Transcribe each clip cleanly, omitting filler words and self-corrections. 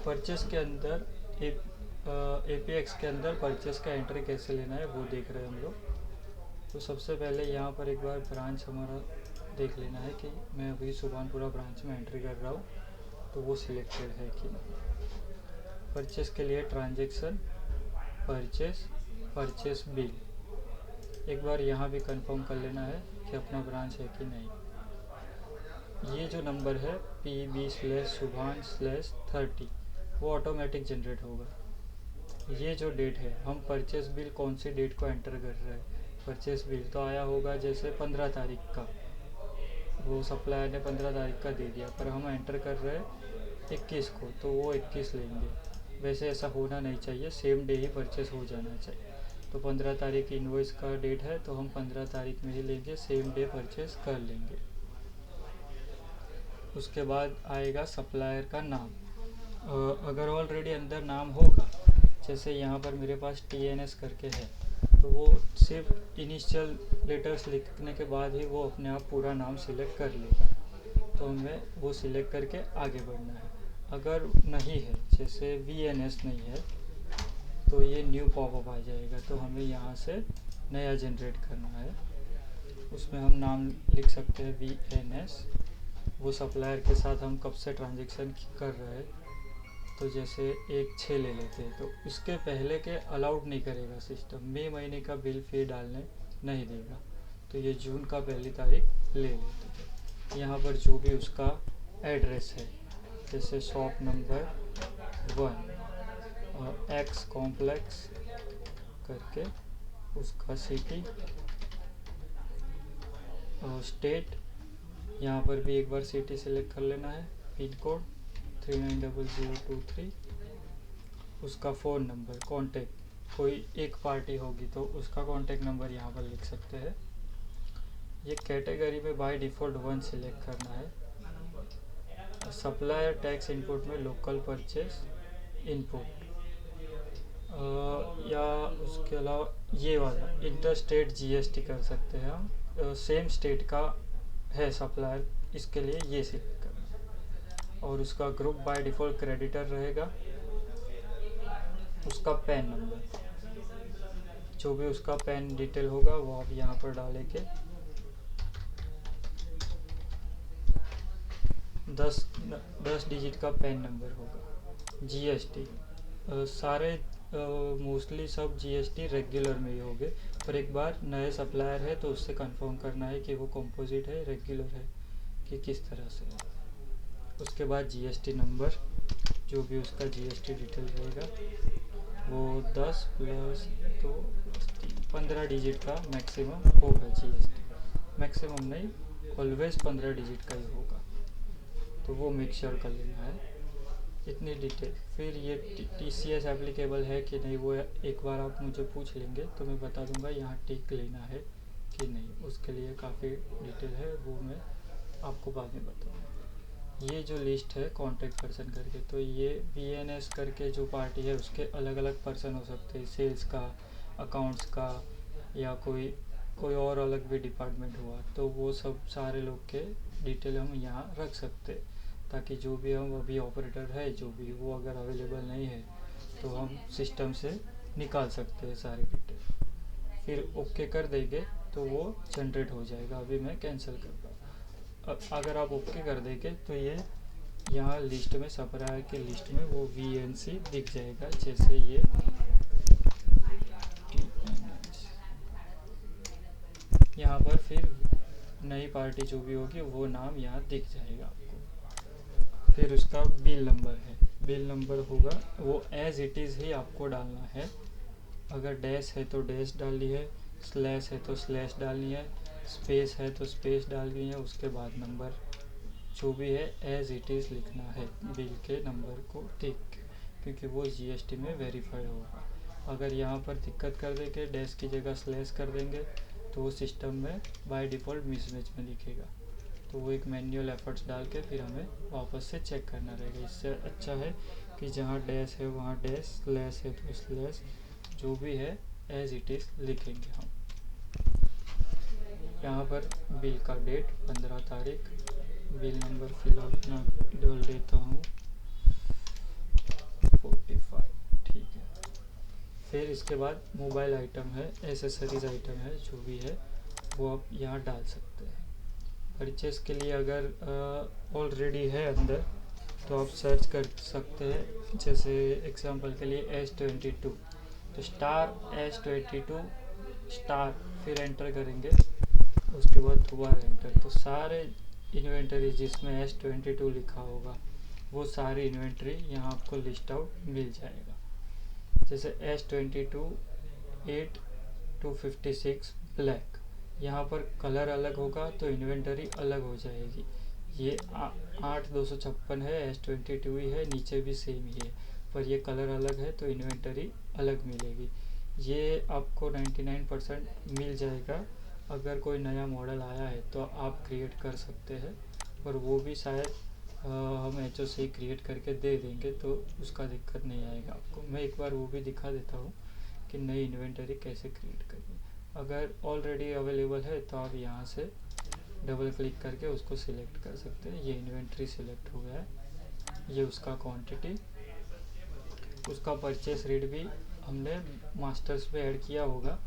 Purchase के अंदर APX के अंदर परचेस का एंट्री कैसे लेना है वो देख रहे हैं हम लोग। तो सबसे पहले यहाँ पर एक बार ब्रांच हमारा देख लेना है कि मैं अभी सुभानपुरा ब्रांच में एंट्री कर रहा हूँ तो वो सिलेक्टेड है कि नहीं। परचेस के लिए ट्रांजैक्शन, परचेस बिल, एक बार यहाँ भी कंफर्म कर लेना है कि अपना ब्रांच है कि नहीं। ये जो नंबर है PB/Subhan/30 वो ऑटोमेटिक जनरेट होगा। ये जो डेट है, हम परचेस बिल कौन सी डेट को एंटर कर रहे हैं। परचेस बिल तो आया होगा जैसे 15 तारीख का, वो सप्लायर ने 15 तारीख का दे दिया, पर हम एंटर कर रहे हैं 21 को, तो वो 21 लेंगे। वैसे ऐसा होना नहीं चाहिए, सेम डे ही परचेस हो जाना चाहिए। तो 15 तारीख इनवॉइस का डेट है तो हम 15 तारीख में ही लेंगे, सेम डे परचेस कर लेंगे। उसके बाद आएगा सप्लायर का नाम। अगर ऑलरेडी अंदर नाम होगा, जैसे यहाँ पर मेरे पास TNS करके है, तो वो सिर्फ इनिशियल लेटर्स लिखने के बाद ही वो अपने आप पूरा नाम सिलेक्ट कर लेगा। तो हमें वो सिलेक्ट करके आगे बढ़ना है। अगर नहीं है, जैसे VNS नहीं है, तो ये न्यू पॉपअप आ जाएगा, तो हमें यहाँ से नया जनरेट करना है। उसमें हम नाम लिख सकते हैं VNS। वो सप्लायर के साथ हम कब से ट्रांजैक्शन कर रहे हैं, तो जैसे 1/6 ले लेते हैं, तो इसके पहले के अलाउड नहीं करेगा सिस्टम। मई महीने का बिल फी डालने नहीं देगा, तो ये जून का पहली तारीख ले लेते हैं। यहाँ पर जो भी उसका एड्रेस है, जैसे शॉप नंबर 1 X कॉम्प्लेक्स करके उसका सिटी और स्टेट, यहाँ पर भी एक बार सिटी सेलेक्ट कर लेना है। पिन कोड 390023, उसका फ़ोन नंबर, कॉन्टैक्ट, कोई एक पार्टी होगी तो उसका कॉन्टैक्ट नंबर यहाँ पर लिख सकते हैं। ये कैटेगरी में बाय डिफ़ॉल्ट 1 सिलेक्ट करना है। सप्लायर टैक्स इनपुट में लोकल परचेस इनपुट, या उसके अलावा ये वाला इंटर स्टेट GST कर सकते हैं हम। सेम स्टेट का है सप्लायर, इसके लिए ये सिलेक्ट करना है। और उसका ग्रुप बाय डिफ़ॉल्ट क्रेडिटर रहेगा। उसका पैन नंबर, जो भी उसका पैन डिटेल होगा वो आप यहाँ पर डालेंगे। 10 डिजिट का पैन नंबर होगा। GST सारे मोस्टली सब GST रेगुलर में ही होंगे, पर एक बार नए सप्लायर है तो उससे कंफर्म करना है कि वो कंपोजिट है, रेगुलर है कि किस तरह से है। उसके बाद GST नंबर, जो भी उसका GST डिटेल रहेगा वो 10 + 2 + 3 15 डिजिट का मैक्सिमम होगा। GST मैक्सिमम नहीं, ऑलवेज 15 डिजिट का ही होगा, तो वो मेक श्योर कर लेना है। इतनी डिटेल। फिर ये TCS एप्लीकेबल है कि नहीं वो एक बार आप मुझे पूछ लेंगे तो मैं बता दूंगा यहाँ टिक लेना है कि नहीं। उसके लिए काफ़ी डिटेल है, वो मैं आपको बाद में बताऊँगा। ये जो लिस्ट है कॉन्टैक्ट पर्सन करके, तो ये VNS करके जो पार्टी है उसके अलग अलग पर्सन हो सकते हैं, सेल्स का, अकाउंट्स का, या कोई और अलग भी डिपार्टमेंट हुआ, तो वो सब सारे लोग के डिटेल हम यहाँ रख सकते हैं, ताकि जो भी हम अभी ऑपरेटर है जो भी वो अगर अवेलेबल नहीं है तो हम सिस्टम से निकाल सकते हैं सारे डिटेल। फिर ओके कर देंगे तो वो जनरेट हो जाएगा। अभी मैं कैंसिल करता हूँ। अगर आप ओके कर देंगे तो ये यहाँ लिस्ट में, सप्लायर के लिस्ट में वो VNC दिख जाएगा। जैसे ये यहाँ पर फिर नई पार्टी जो भी होगी वो नाम यहाँ दिख जाएगा आपको। फिर उसका बिल नंबर है, बिल नंबर होगा वो एज इट इज़ ही आपको डालना है। अगर डैश है तो डैश डालनी है, स्लैश है तो स्लैश डालनी है, स्पेस है तो स्पेस डालनी है। उसके बाद नंबर जो भी है एज इट इज़ लिखना है बिल के नंबर को टिक, क्योंकि वो GST में वेरीफाई होगा। अगर यहाँ पर दिक्कत कर देंगे, डैश की जगह स्लैश कर देंगे, तो वो सिस्टम में बाय डिफ़ॉल्ट मिसमैच में दिखेगा। तो वो एक मैनुअल एफर्ट्स डाल के फिर हमें वापस से चेक करना रहेगा। इससे अच्छा है कि जहाँ डैश है वहाँ डैश, स्लैश है तो स्लैश, जो भी है एज इट इज़ लिखेंगे हम। यहाँ पर बिल का डेट 15 तारीख, बिल नंबर फिलहाल अपना डाल देता हूँ 45, ठीक है। फिर इसके बाद मोबाइल आइटम है, एसेसरीज आइटम है, जो भी है वो आप यहाँ डाल सकते हैं। परचेस के लिए अगर ऑलरेडी है अंदर तो आप सर्च कर सकते हैं, जैसे एग्जांपल के लिए S22, तो *S22 स्टार, फिर एंटर करेंगे, उसके बाद दोबारा एंटर, तो सारे इन्वेंटरी जिसमें S22 लिखा होगा वो सारी इन्वेंटरी यहाँ आपको लिस्ट आउट मिल जाएगा। जैसे S22 8/256 ब्लैक, यहाँ पर कलर अलग होगा तो इन्वेंटरी अलग हो जाएगी। ये 8/256 है, S22 ही है, नीचे भी सेम ही है, पर ये कलर अलग है तो इन्वेंटरी अलग मिलेगी। ये आपको 99% मिल जाएगा। अगर कोई नया मॉडल आया है तो आप क्रिएट कर सकते हैं, पर वो भी शायद हम HO से ही क्रिएट करके दे देंगे, तो उसका दिक्कत नहीं आएगा आपको। मैं एक बार वो भी दिखा देता हूँ कि नई इन्वेंटरी कैसे क्रिएट करनी। अगर ऑलरेडी अवेलेबल है तो आप यहाँ से डबल क्लिक करके उसको सिलेक्ट कर सकते हैं। ये इन्वेंटरी सिलेक्ट हो गया है, ये उसका क्वांटिटी, उसका परचेस रेट भी हमने मास्टर्स पे ऐड किया होगा,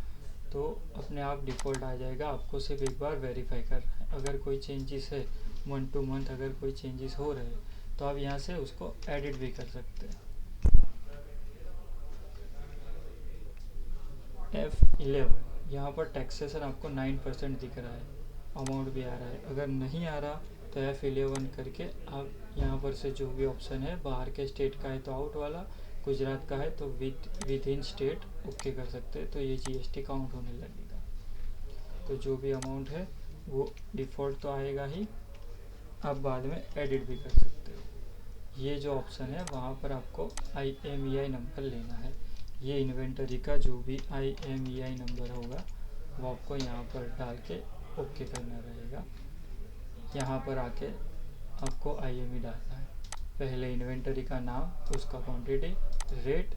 तो अपने आप डिफ़ॉल्ट आ जाएगा। आपको सिर्फ एक बार वेरीफाई करना है। अगर कोई चेंजेस है मंथ टू मंथ, अगर कोई चेंजेस हो रहे हैं तो आप यहाँ से उसको एडिट भी कर सकते हैं। F11, यहाँ पर टैक्सेशन आपको 9% दिख रहा है, अमाउंट भी आ रहा है। अगर नहीं आ रहा तो F11 करके आप यहाँ पर से जो भी ऑप्शन है, बाहर के स्टेट का है तो आउट वाला, गुजरात का है तो विद इन स्टेट ओके कर सकते हैं, तो ये GST काउंट होने लगेगा। तो जो भी अमाउंट है वो डिफ़ॉल्ट तो आएगा ही, आप बाद में एडिट भी कर सकते हो। ये जो ऑप्शन है वहाँ पर आपको IMEI नंबर लेना है। ये इन्वेंटरी का जो भी IMEI नंबर होगा वो आपको यहाँ पर डाल के ओके करना रहेगा। यहाँ पर आके आपको IME डालना है। पहले इन्वेंटरी का नाम, उसका क्वांटिटी, रेट,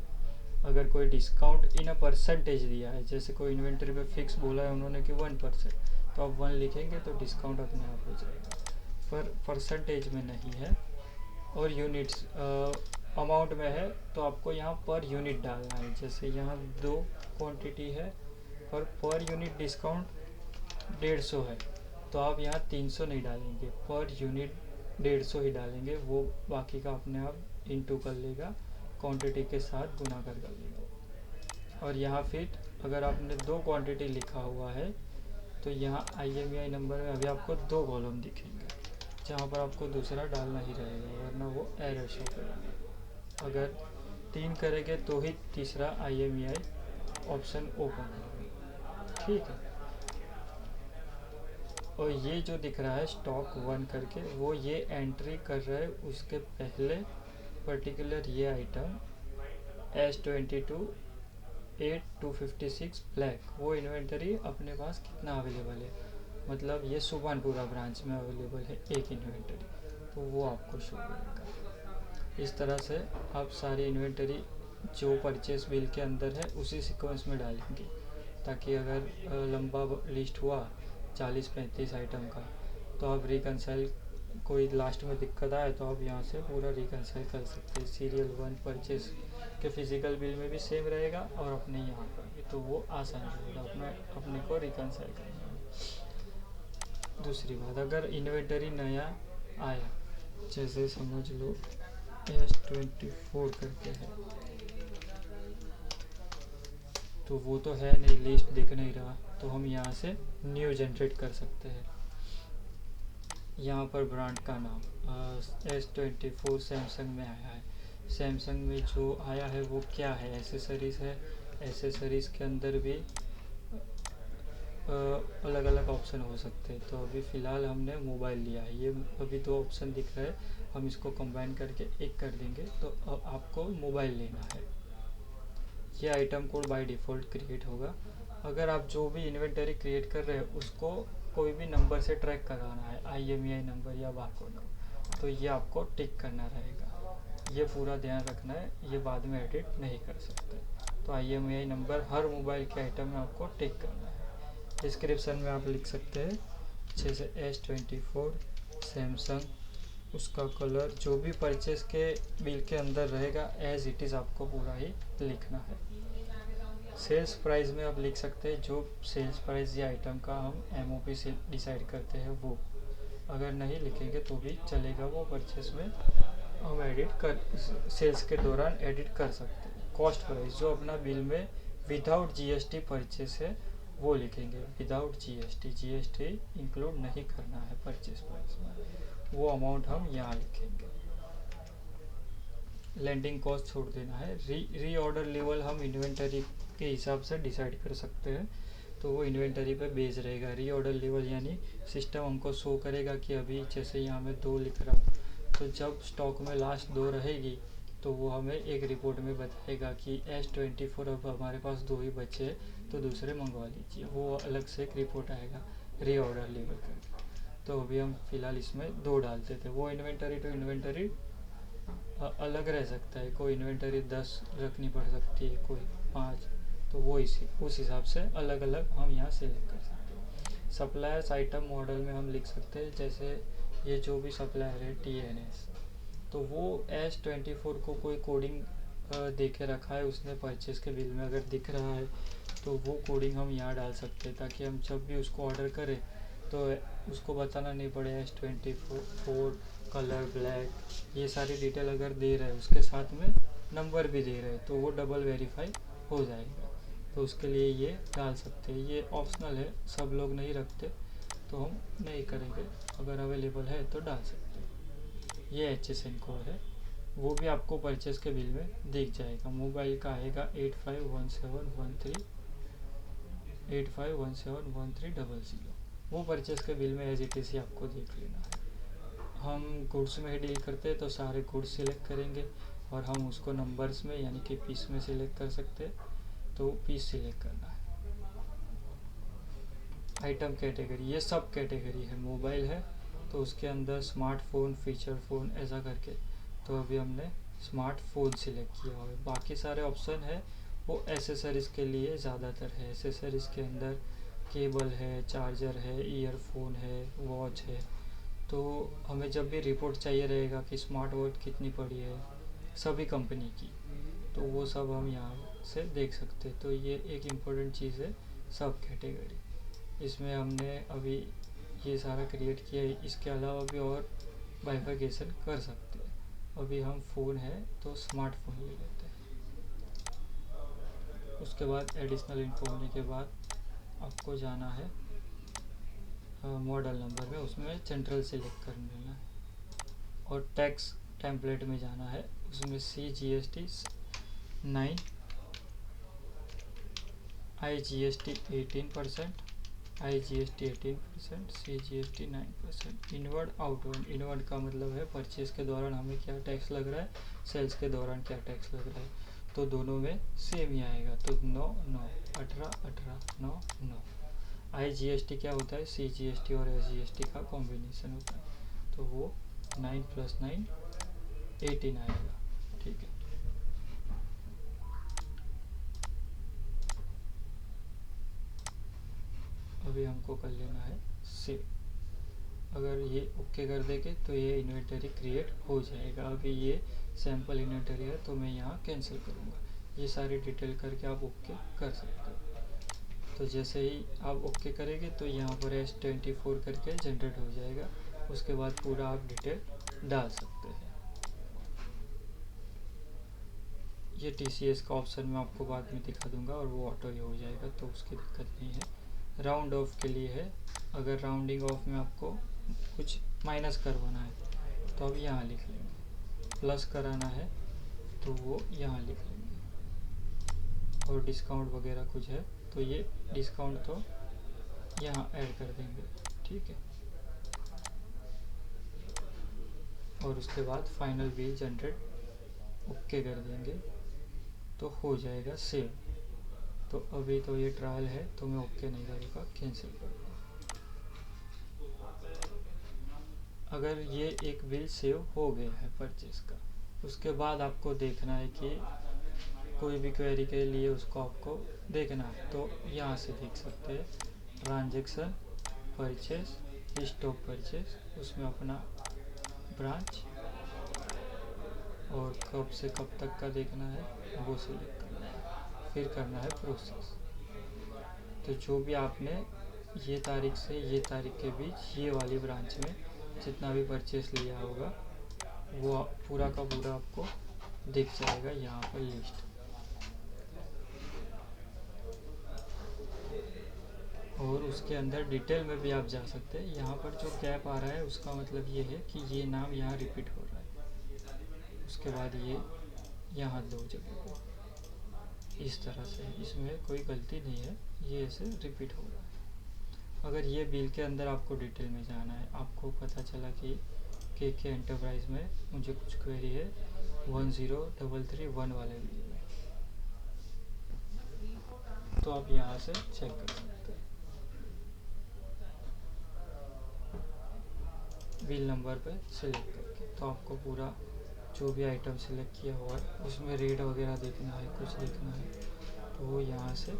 अगर कोई डिस्काउंट इन अ परसेंटेज दिया है, जैसे कोई इन्वेंटरी पे फिक्स बोला है उन्होंने कि 1%, तो आप 1 लिखेंगे तो डिस्काउंट अपने आप हो जाएगा, पर परसेंटेज में नहीं है। और यूनिट्स अमाउंट में है तो आपको यहाँ पर यूनिट डालना है। जैसे यहाँ 2 क्वांटिटी है, पर यूनिट डिस्काउंट 150 है, तो आप यहाँ 300 नहीं डालेंगे, पर यूनिट 150 ही डालेंगे। वो बाकी का अपने आप इंटू कर लेगा, क्वांटिटी के साथ गुना कर लेगा। और यहाँ फिर अगर आपने 2 क्वांटिटी लिखा हुआ है तो यहाँ IMEI नंबर में अभी आपको 2 कॉलम दिखेंगे, जहाँ पर आपको दूसरा डालना ही रहेगा, वरना वो एरर शो करेंगे। अगर 3 करेंगे तो ही तीसरा IMEI ऑप्शन ओपन होगा, ठीक है। और ये जो दिख रहा है स्टॉक 1 करके, वो ये एंट्री कर रहा है उसके पहले पर्टिकुलर ये आइटम S22 8/256 ब्लैक, वो इन्वेंटरी अपने पास कितना अवेलेबल है, मतलब ये सुभानपुरा ब्रांच में अवेलेबल है एक इन्वेंटरी, तो वो आपको शो करेगा। इस तरह से आप सारी इन्वेंटरी जो परचेस बिल के अंदर है उसी सीक्वेंस में डालेंगे, ताकि अगर लंबा लिस्ट हुआ 40-35 आइटम का, तो आप रिकनसाइल, कोई लास्ट में दिक्कत आए तो आप यहाँ से पूरा रिकनसाइल कर सकते हैं। सीरियल 1 परचेस के फिजिकल बिल में भी सेम रहेगा और अपने यहाँ पर भी, तो वो आसान रहेगा अपने को रिकनसाइल करने में। दूसरी बात, अगर इन्वेंटरी नया आया, जैसे समझ लो S24 करके है, तो वो तो है नहीं, लिस्ट दिख नहीं रहा, तो हम यहाँ से न्यू जनरेट कर सकते हैं। यहाँ पर ब्रांड का नाम S24 सैमसंग में आया है, सैमसंग में जो आया है वो क्या है, एसेसरीज़ है। एसेसरीज़ के अंदर भी अलग अलग ऑप्शन हो सकते हैं, तो अभी फ़िलहाल हमने मोबाइल लिया है। ये अभी 2 ऑप्शन दिख रहे हैं, हम इसको कंबाइन करके एक कर देंगे, तो अब आपको मोबाइल लेना है। ये item code by default create होगा। अगर आप जो भी इन्वेंटरी क्रिएट कर रहे हैं उसको कोई भी नंबर से ट्रैक कराना है, IMEI नंबर या बारकोड, तो ये आपको टिक करना रहेगा। ये पूरा ध्यान रखना है, ये बाद में एडिट नहीं कर सकते। तो IMEI नंबर हर मोबाइल के आइटम में आपको टिक करना है। डिस्क्रिप्शन में आप लिख सकते हैं जैसे S24 सैमसंग उसका कलर, जो भी परचेस के बिल के अंदर रहेगा एज इट इज़ आपको पूरा ही लिखना है। सेल्स प्राइस में आप लिख सकते हैं जो सेल्स प्राइस या आइटम का हम MOP से डिसाइड करते हैं वो। अगर नहीं लिखेंगे तो भी चलेगा, वो परचेस में हम एडिट कर, सेल्स के दौरान एडिट कर सकते हैं। कॉस्ट प्राइस जो अपना बिल में विदाउट GST परचेस है वो लिखेंगे, विदाउट GST इंक्लूड नहीं करना है परचेस प्राइस में, वो अमाउंट हम यहाँ लिखेंगे। लैंडिंग कॉस्ट छोड़ देना है। री ऑर्डर लेवल हम इन्वेंटरी के हिसाब से डिसाइड कर सकते हैं, तो वो इन्वेंटरी पे बेस रहेगा। री ऑर्डर लेवल यानी सिस्टम हमको शो करेगा कि अभी जैसे यहाँ मैं 2 लिख रहा हूँ, तो जब स्टॉक में लास्ट 2 रहेगी तो वो हमें एक रिपोर्ट में बताएगा कि S24 अब हमारे पास 2 ही बचे हैं तो दूसरे मंगवा लीजिए, वो अलग से एक रिपोर्ट आएगा री ऑर्डर लेवल करके। तो अभी हम फिलहाल इसमें 2 डालते थे, वो इन्वेंटरी टू इन्वेंटरी अलग रह सकता है, कोई इन्वेंटरी 10 रखनी पड़ सकती है, कोई 5, तो वो उस हिसाब से अलग अलग हम यहाँ सेलेक्ट कर सकते हैं। सप्लायर्स आइटम मॉडल में हम लिख सकते हैं, जैसे ये जो भी सप्लायर है TNS, तो वो S24 को कोई कोडिंग दे के रखा है उसने परचेस के बिल में, अगर दिख रहा है तो वो कोडिंग हम यहाँ डाल सकते हैं, ताकि हम जब भी उसको ऑर्डर करें तो उसको बताना नहीं पड़े S24 कलर ब्लैक, ये सारी डिटेल अगर दे रहे हैं उसके साथ में नंबर भी दे रहे हैं तो वो डबल वेरीफाई हो जाएगा। तो उसके लिए ये डाल सकते हैं, ये ऑप्शनल है, सब लोग नहीं रखते तो हम नहीं करेंगे, अगर अवेलेबल है तो डाल सकते हैं। ये HSN कोड है, वो भी आपको परचेस के बिल में दिख जाएगा। मोबाइल का आएगा 85171300, वो परचेस के बिल में एज इट इज़ ही आपको देख लेना है। हम गुड्स में ही डील करते हैं तो सारे गुड्स सिलेक्ट करेंगे, और हम उसको नंबर्स में यानी कि पीस में सिलेक्ट कर सकते हैं, तो पीस सिलेक्ट करना है। आइटम कैटेगरी, ये सब कैटेगरी है। मोबाइल है तो उसके अंदर स्मार्टफोन, फीचर फ़ोन ऐसा करके, तो अभी हमने स्मार्टफोन सिलेक्ट किया हुआ है। बाकी सारे ऑप्शन है वो एसेसरीज़ के लिए ज़्यादातर है। एसेसरीज़ के अंदर केबल है, चार्जर है, ईयरफोन है, वॉच है। तो हमें जब भी रिपोर्ट चाहिए रहेगा कि स्मार्ट वॉच कितनी पड़ी है सभी कंपनी की, तो वो सब हम यहाँ से देख सकते हैं। तो ये एक इम्पोर्टेंट चीज़ है, सब कैटेगरी। इसमें हमने अभी ये सारा क्रिएट किया है, इसके अलावा भी और बाइफिकेशन कर सकते हैं। अभी हम फ़ोन है तो स्मार्टफोन ले लेते हैं। उसके बाद एडिशनल इन्फो होने के बाद आपको जाना है मॉडल नंबर में, उसमें सेंट्रल सेलेक्ट कर लेना है, और टैक्स टेम्पलेट में जाना है, उसमें CGST 9, IGST 18%, IGST 18%, CGST 9%। Inward outward, inward का मतलब है परचेज के दौरान हमें क्या टैक्स लग रहा है, सेल्स के दौरान क्या टैक्स लग रहा है, तो दोनों में सेम ही आएगा। तो 9 9 18 18 9 9। IGST क्या होता है, CGST और SGST का कॉम्बिनेशन होता है, तो वो 9 + 9 18 आएगा। ठीक है, अभी हमको कर लेना है सेव। अगर ये ओके कर देंगे तो ये इन्वेंटरी क्रिएट हो जाएगा। अभी ये सैम्पल इन्वेंटरी है तो मैं यहाँ कैंसिल करूँगा। ये सारी डिटेल करके आप ओके कर सकते हो। तो जैसे ही आप ओके करेंगे तो यहाँ पर S24 करके जनरेट हो जाएगा। उसके बाद पूरा आप डिटेल डाल सकते हैं। ये TCS का ऑप्शन मैं आपको बाद में दिखा दूंगा, और वो ऑटो ही हो जाएगा तो उसकी दिक्कत नहीं है। राउंड ऑफ के लिए है, अगर राउंडिंग ऑफ में आपको कुछ माइनस करवाना है तो अब यहाँ लिख लेंगे, प्लस कराना है तो वो यहाँ लिख लेंगे, और डिस्काउंट वगैरह कुछ है तो ये डिस्काउंट तो यहाँ ऐड कर देंगे। ठीक है, और उसके बाद फाइनल बिल जनरेट ओके कर देंगे तो हो जाएगा सेव। तो अभी तो ये ट्रायल है तो मैं ओके नहीं करूँगा, कैंसिल करूँगा। अगर ये एक बिल सेव हो गया है परचेस का, उसके बाद आपको देखना है कि कोई भी क्वेरी के लिए उसको आपको देखना है, तो यहाँ से देख सकते हैं ट्रांजैक्शन, परचेस, स्टॉक परचेस, उसमें अपना ब्रांच और कब से कब तक का देखना है वो सिलेक्ट करना है, फिर करना है प्रोसेस। तो जो भी आपने ये तारीख से ये तारीख के बीच ये वाली ब्रांच में जितना भी परचेस लिया होगा वो पूरा का पूरा आपको दिख जाएगा यहाँ पर लिस्ट। और उसके अंदर डिटेल में भी आप जा सकते हैं। यहाँ पर जो गैप आ रहा है उसका मतलब ये है कि ये नाम यहाँ रिपीट हो रहा है, उसके बाद ये यहाँ 2 जगह पर इस तरह से, इसमें कोई गलती नहीं है, ये ऐसे रिपीट हो रहा है। अगर ये बिल के अंदर आपको डिटेल में जाना है, आपको पता चला कि के एंटरप्राइज में मुझे कुछ क्वेरी है 10331 वाले बिल में, तो आप यहाँ से चेक कर सकते हैं। बिल नंबर पे सिलेक्ट करके तो आपको पूरा जो भी आइटम सिलेक्ट किया हुआ है उसमें रेट वगैरह देखना है, कुछ देखना है तो वो यहाँ से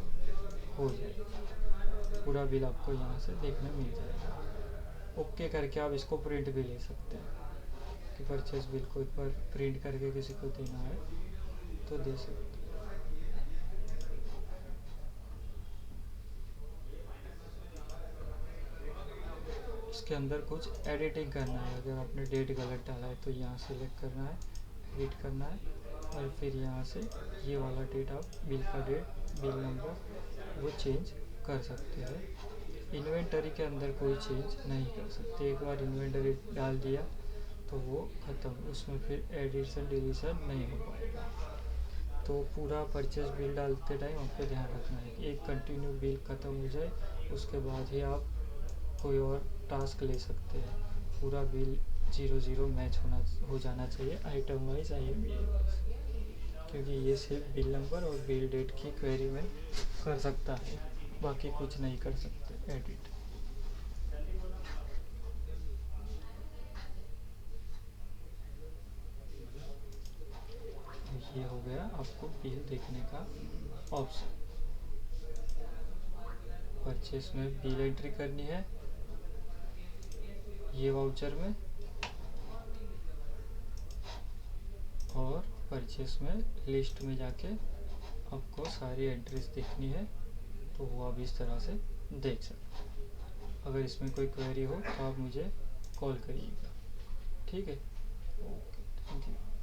हो जाएगा। पूरा बिल आपको यहाँ से देखने मिल जाएगा। ओके करके आप इसको प्रिंट भी ले सकते हैं कि परचेस बिल को एक बार प्रिंट करके किसी को देना है तो दे सकते हैं। इसके अंदर कुछ एडिटिंग करना है। अगर आपने डेट गलत डाला है तो यहाँ सिलेक्ट करना है, एडिट करना है और फिर यहाँ से ये वाला डेट आप बिल का डेट, बिल नंबर वो चेंज कर सकते हैं। इन्वेंटरी के अंदर कोई चेंज नहीं कर सकते। एक बार इन्वेंटरी डाल दिया तो वो ख़त्म, उसमें फिर एडिशन डिलीशन नहीं हो पाएगा। तो पूरा परचेस बिल डालते टाइम आपको ध्यान रखना है कि एक कंटिन्यू बिल ख़त्म हो जाए उसके बाद ही आप कोई और टास्क ले सकते हैं। पूरा बिल 0-0 मैच हो जाना चाहिए आइटम वाइज, IMEI वाइज, क्योंकि ये सिर्फ बिल नंबर और बिल डेट की क्वेरी में कर सकता है, बाकी कुछ नहीं कर सकते एडिट। ये हो गया आपको बिल देखने का ऑप्शन। परचेस में बिल एंट्री करनी है ये वाउचर में, और परचेस में लिस्ट में जाके आपको सारी एंट्रीज देखनी है तो वो आप इस तरह से देख सकते हैं। अगर इसमें कोई क्वेरी हो तो आप मुझे कॉल करिएगा, ठीक है। Okay, thank you.